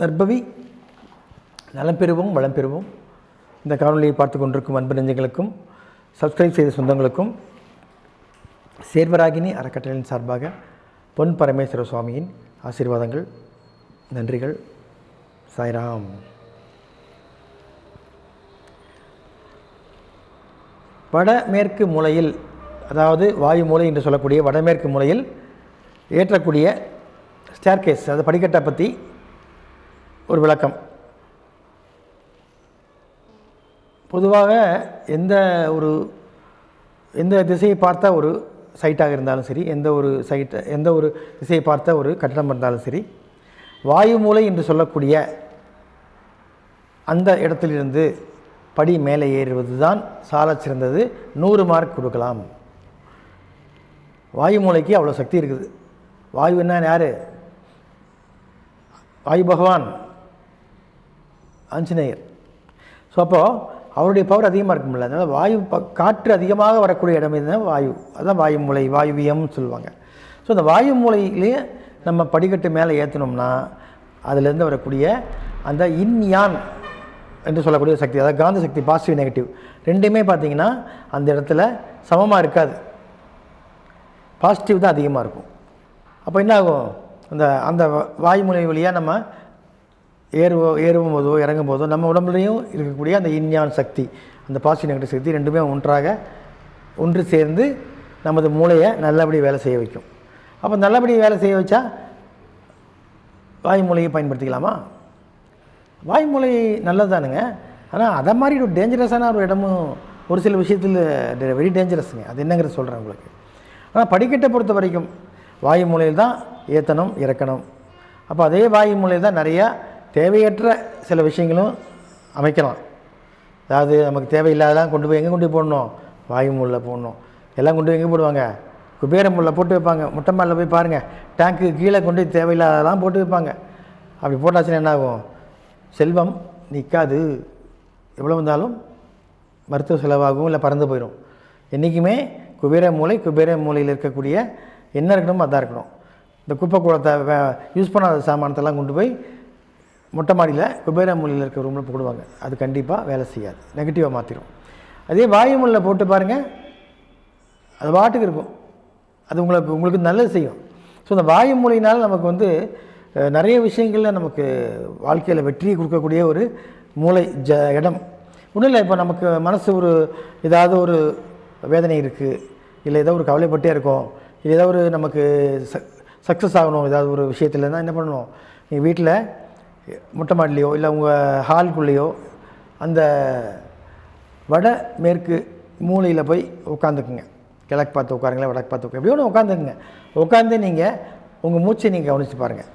நற்பவி நலம் பெறுவோம் வளம் பெறுவோம். இந்த காணொலியை பார்த்து கொண்டிருக்கும் அன்பு நெஞ்சங்களுக்கும் சப்ஸ்கிரைப் செய்த சொந்தங்களுக்கும் சேர்வராகினி அறக்கட்டளையின் சார்பாக பொன் பரமேஸ்வர சுவாமியின் ஆசீர்வாதங்கள், நன்றிகள். சாய்ராம். வடமேற்கு மூலையில், அதாவது வாயு மூலை என்று சொல்லக்கூடிய வடமேற்கு மூலையில் ஏற்றக்கூடிய ஸ்டேர்கேஸ், அது படிக்கட்டை பற்றி ஒரு விளக்கம். பொதுவாக எந்த திசையை பார்த்த ஒரு சைட்டாக இருந்தாலும் சரி, எந்த ஒரு திசையை பார்த்த ஒரு கட்டடம் இருந்தாலும் சரி, வாயு மூலை என்று சொல்லக்கூடிய அந்த இடத்திலிருந்து படி மேலே ஏறுவது தான் சால சிறந்தது. 100 மார்க் கொடுக்கலாம். வாயு மூலைக்கு அவ்வளோ சக்தி இருக்குது. வாயு என்ன யார்? வாயு பகவான் ஆஞ்சநேயர். ஸோ அப்போது அவருடைய பவர் அதிகமாக இருக்குமில்ல. அதனால் வாயு காற்று அதிகமாக வரக்கூடிய இடம் எதுனா வாயு, அதுதான் வாயு மூலை, வாயுவியம்னு சொல்லுவாங்க. ஸோ அந்த வாயு மூலையிலேயே நம்ம படிக்கட்டு மேலே ஏற்றினோம்னா அதிலேருந்து வரக்கூடிய அந்த இன்யான் என்று சொல்லக்கூடிய சக்தி, அதாவது காந்த சக்தி, பாசிட்டிவ் நெகட்டிவ் ரெண்டுமே பார்த்திங்கன்னா அந்த இடத்துல சமமாக இருக்காது. பாசிட்டிவ் தான் அதிகமாக இருக்கும். அப்போ என்ன ஆகும்? அந்த வாயுமூலை வழியாக நம்ம ஏறும் போதோ இறங்கும் போதோ நம்ம உடம்புலையும் இருக்கக்கூடிய அந்த இன்யான் சக்தி, அந்த பாசிட்டிவ் நெகட்டிவ் சக்தி ரெண்டுமே ஒன்று சேர்ந்து நமது மூளையை நல்லபடி வேலை செய்ய வைக்கும். அப்போ நல்லபடி வேலை செய்ய வச்சா வாயுமூலையை பயன்படுத்திக்கலாமா? வாயுமூலை நல்லது தானுங்க. ஆனால் அதை மாதிரி ஒரு டேஞ்சரஸான ஒரு இடமும் ஒரு சில விஷயத்தில் வெரி டேஞ்சரஸுங்க. அது என்னங்கிறத சொல்கிறேன் உங்களுக்கு. ஆனால் படிக்கட்டை பொறுத்த வரைக்கும் வாயு மூலையில் தான் ஏற்றணும் இறக்கணும். அப்போ அதே வாயு மூலையில் தான் நிறையா தேவையற்ற சில விஷயங்களும் அமைக்கலாம். அதாவது நமக்கு தேவையில்லாதெல்லாம் கொண்டு போய் எங்கே கொண்டு போய் போடணும்? வாயு மூலையில் போடணும். எல்லாம் கொண்டு போய் எங்கே போடுவாங்க? குபேர மூலையில் போட்டு வைப்பாங்க. முட்டை மாலில் போய் பாருங்கள், டேங்க்கு கீழே கொண்டு போய் தேவையில்லாதெல்லாம் போட்டு வைப்பாங்க. அப்படி போட்டாச்சுன்னா என்ன ஆகும்? செல்வம் நிற்காது. எவ்வளோ வந்தாலும் மருத்துவ செலவாகும், இல்லை பறந்து போயிடும். என்றைக்குமே குபேர மூலையில் இருக்கக்கூடிய என்ன இருக்கணுமோ அதான் இருக்கணும். இந்த குப்பை கூடத்தை யூஸ் பண்ணாத சாமானத்தெல்லாம் கொண்டு போய் மொட்டை மாடியில் குபேர மூலையில் இருக்க ரூமில் போடுவாங்க. அது கண்டிப்பாக வேலை செய்யாது, நெகட்டிவாக மாற்றிடும். அதே வாயு மூலையில் போட்டு பாருங்கள், அது பாட்டுக்கு இருக்கும். அது உங்களுக்கு நல்லது செய்யும். ஸோ இந்த வாயு மூலையினால் நமக்கு நிறைய விஷயங்களில் நமக்கு வாழ்க்கையில் வெற்றியை கொடுக்கக்கூடிய ஒரு மூளை இடம். ஒன்றும் இல்லை, இப்போ நமக்கு மனசு ஏதாவது ஒரு வேதனை இருக்குது, இல்லை ஏதோ ஒரு கவலைப்பட்டே இருக்கும், இல்லை ஏதோ ஒரு நமக்கு சக்ஸஸ் ஆகணும் ஏதாவது ஒரு விஷயத்தில் தான் என்ன பண்ணணும்? நீங்கள் வீட்டில் மொட்டை மாடிலையோ இல்லை உங்கள் ஹால்குள்ளேயோ அந்த வட மேற்கு மூலையில் போய் உட்காந்துக்குங்க. கிழக்கு பார்த்து உட்காருங்களேன், வடக்கு பார்த்து எப்படியோ ஒன்று உட்காந்துக்குங்க. உட்காந்து நீங்கள் உங்கள் மூச்சை நீங்கள் கவனித்து பாருங்கள்.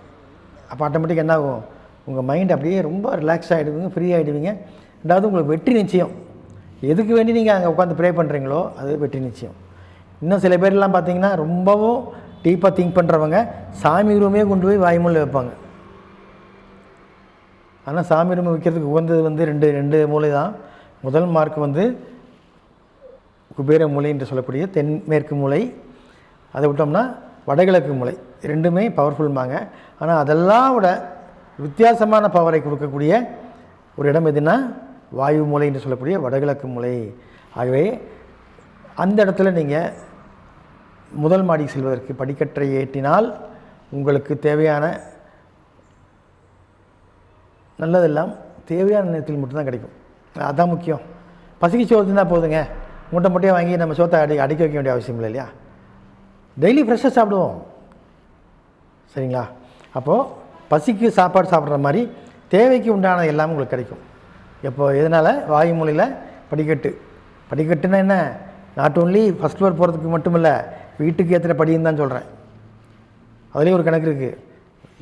அப்போ ஆட்டோமேட்டிக் என்ன ஆகும்? உங்கள் மைண்ட் அப்படியே ரொம்ப ரிலாக்ஸ் ஆகிடுவீங்க, ஃப்ரீ ஆகிடுவீங்க. ரெண்டாவது உங்களுக்கு வெற்றி நிச்சயம். எதுக்கு வேண்டி நீங்கள் அங்கே உட்காந்து ப்ரே பண்ணுறீங்களோ அது வெற்றி நிச்சயம். இன்னும் சில பேர்லாம் பார்த்தீங்கன்னா ரொம்பவும் டீப்பாக திங்க் பண்ணுறவங்க சாமி ரூமே கொண்டு போய் வாயுமூலையில் வைப்பாங்க. ஆனால் சாமி ரூம் வைக்கிறதுக்கு உகந்தது ரெண்டு மூலை தான். முதல் மார்க் குபேர மூலை என்று சொல்லக்கூடிய தென்மேற்கு மூலை. அதை விட்டோம்னா வடகிழக்கு மூலை. ரெண்டுமே பவர்ஃபுல்மாங்க. ஆனால் அதெல்லாம் விட வித்தியாசமான பவரை கொடுக்கக்கூடிய ஒரு இடம் எதுனா வாயு மூலை என்று சொல்லக்கூடிய வடகிழக்கு மூலை. ஆகவே அந்த இடத்துல நீங்கள் முதல் மாடிக்கு செல்வதற்கு படிக்கட்டை ஏற்றினால் உங்களுக்கு தேவையான நல்லதெல்லாம் தேவையான நேரத்தில் மட்டும்தான் கிடைக்கும். அதுதான் முக்கியம். பசிக்கு சோறு தின்னா போதுங்க. மூட்டையாக வாங்கி நம்ம சோத்தை அடிக்க வைக்க வேண்டிய அவசியம் இல்லை இல்லையா? டெய்லி ஃப்ரெஷ்ஷாக சாப்பிடுவோம், சரிங்களா? அப்போது பசிக்கு சாப்பாடு சாப்பிட்ற மாதிரி தேவைக்கு உண்டான எல்லாமே உங்களுக்கு கிடைக்கும். எதனால்? வாயு மூலையில் படிக்கட்டுன்னா என்ன? நாட் ஓன்லி ஃபஸ்ட் ஃப்ளோர் போகிறதுக்கு மட்டும் இல்லை, வீட்டுக்கு ஏற்றுற படின்னு தான் சொல்கிறேன். அதுலேயும் ஒரு கணக்கு இருக்குது.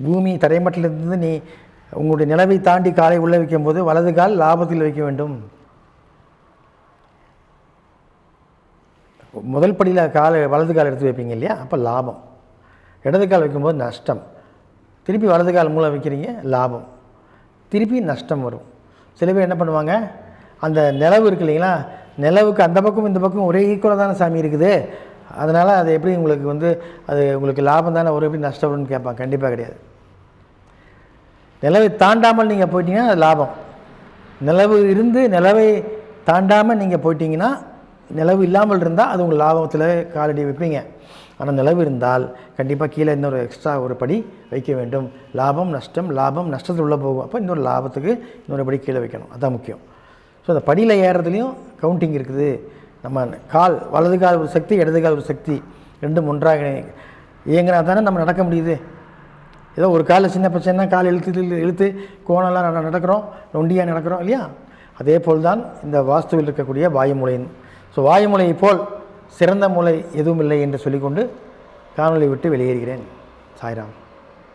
பூமி தரைமட்டத்திலிருந்து நீ உங்களுடைய நிலவை தாண்டி காலை உள்ளே வைக்கும்போது வலது கால் லாபத்தில் வைக்க வேண்டும். முதல் படியில் வலது கால் எடுத்து வைப்பீங்க இல்லையா? அப்போ லாபம். இடது கால் வைக்கும்போது நஷ்டம். திருப்பி வலது கால் மூலம் வைக்கிறீங்க, லாபம். திருப்பி நஷ்டம் வரும். சில பேர் என்ன பண்ணுவாங்க, அந்த நிலவு இருக்கு இல்லைங்களா, நிலவுக்கு அந்த பக்கம் இந்த பக்கம் ஒரே ஈக்குவலாக தானே சாமி இருக்குது, அதனால் அது எப்படி உங்களுக்கு அது உங்களுக்கு லாபம் தானே, ஒரு எப்படி நஷ்டம் வரும்னு கேட்பாங்க. கண்டிப்பாக கிடையாது. நிலவை தாண்டாமல் நீங்கள் போயிட்டீங்கன்னா அது லாபம். நிலவு இருந்து நிலவை தாண்டாமல் நீங்கள் போயிட்டீங்கன்னா, நிலவு இல்லாமல் இருந்தால் அது உங்கள் லாபத்தில் காலடி வைப்பீங்க. ஆனால் நிலவு இருந்தால் கண்டிப்பாக கீழே இன்னொரு எக்ஸ்ட்ரா ஒரு படி வைக்க வேண்டும். லாபம் நஷ்டம், லாபம் நஷ்டத்தில் உள்ளே போகும். அப்போ இன்னொரு லாபத்துக்கு இன்னொரு படி கீழே வைக்கணும். அதுதான் முக்கியம். ஸோ அந்த படியில் ஏறுறதுலேயும் கவுண்டிங் இருக்குது. நம்ம கால் வலது கால் ஒரு சக்தி, இடது கால் ஒரு சக்தி, ரெண்டும் ஒன்றாக இயங்கினா தானே நம்ம நடக்க முடியுது. ஏதோ ஒரு காலில் சின்ன பிரச்சனைனா கால் இழுத்து கோணெல்லாம் நடக்கிறோம், நொண்டியாக நடக்கிறோம் இல்லையா? அதே போல் தான் இந்த வாஸ்துவில் இருக்கக்கூடிய வாயுமூலையின். ஸோ வாயுமூலையை போல் சிறந்த மூலை எதுவும் இல்லை என்று சொல்லிக்கொண்டு காணொலி விட்டு வெளியேறுகிறேன். சாய்ராம்.